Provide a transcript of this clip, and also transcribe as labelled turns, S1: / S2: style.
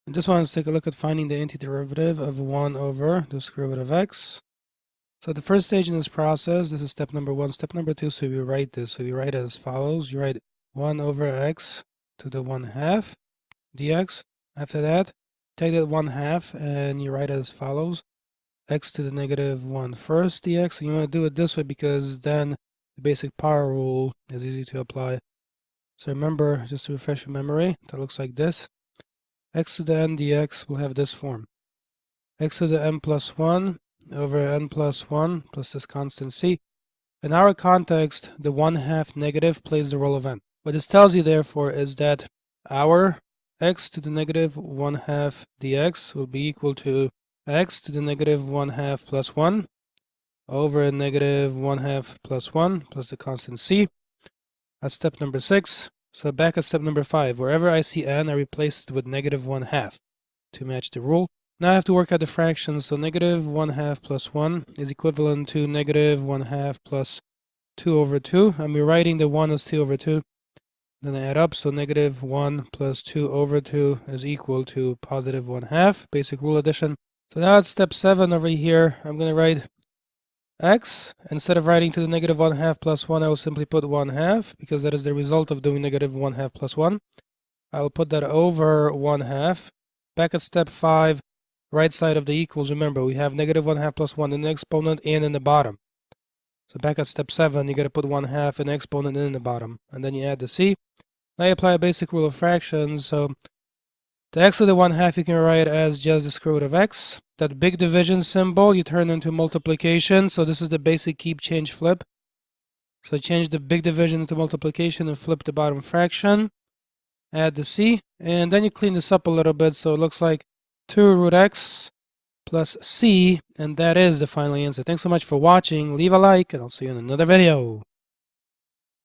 S1: And this one, let's take a look at finding the antiderivative of 1 over the square root of x. So the first stage in this process, this is step number 1. Step number 2, so we write this. So we write it as follows. You write 1 over x to the 1/2 dx. After that, take that 1/2 and you write it as follows. X to the -1 first dx. And you want to do it this way because then the basic power rule is easy to apply. So remember, just to refresh your memory, that looks like this. X to the n dx will have this form. X to the n plus 1 over n plus 1 plus this constant c. In our context, the 1/2 negative plays the role of n. What this tells you, therefore, is that our x to the -1/2 dx will be equal to x to the -1/2 plus 1 over -1/2 plus 1 plus the constant c. That's step number 6. So back at step number 5, wherever I see n, I replace it with -1/2 to match the rule. Now I have to work out the fractions, so -1/2 plus 1 is equivalent to -1/2 plus 2 over 2. I'm rewriting the 1 as 2 over 2. Then I add up, so -1 plus 2 over 2 is equal to +1/2, basic rule addition. So now at step 7 over here, I'm going to write x. Instead of writing to the -1/2 plus 1, I will simply put 1/2, because that is the result of doing -1/2 plus 1. I will put that over 1/2. Back at step 5, right side of the equals, remember, we have -1/2 plus 1 in the exponent and in the bottom. So back at step 7, you got to put 1/2 in the exponent and in the bottom. And then you add the c. Now you apply a basic rule of fractions, so the x to the 1/2 you can write as just the square root of x. That big division symbol you turn into multiplication, so this is the basic keep, change, flip. So change the big division into multiplication and flip the bottom fraction. Add the c, and then you clean this up a little bit, so it looks like 2 root x plus c, and that is the final answer. Thanks so much for watching. Leave a like, and I'll see you in another video.